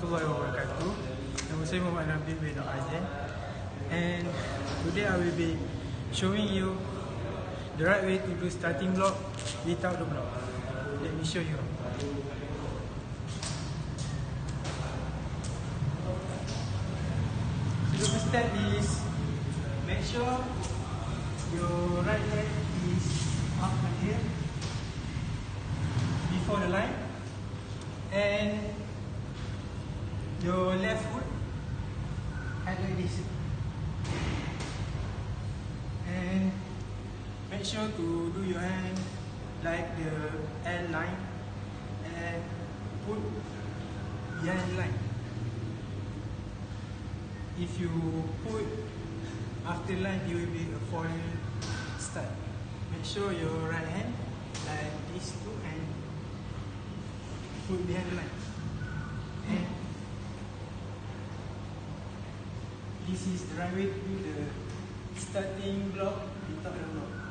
warahmatullahi wabarakatuh. Nama saya Muhammad Nabil bin Azan, and today I will be showing you the right way to do starting block without the block. Let me show you. So the first step is make sure your right leg is up here before the line, and your left foot like this, and make sure to do your hand like the L line and put behind line. If you put after line, it will be a fall start. Make sure your right hand like this too and put behind line. And this is the right way to do the starting block without the block.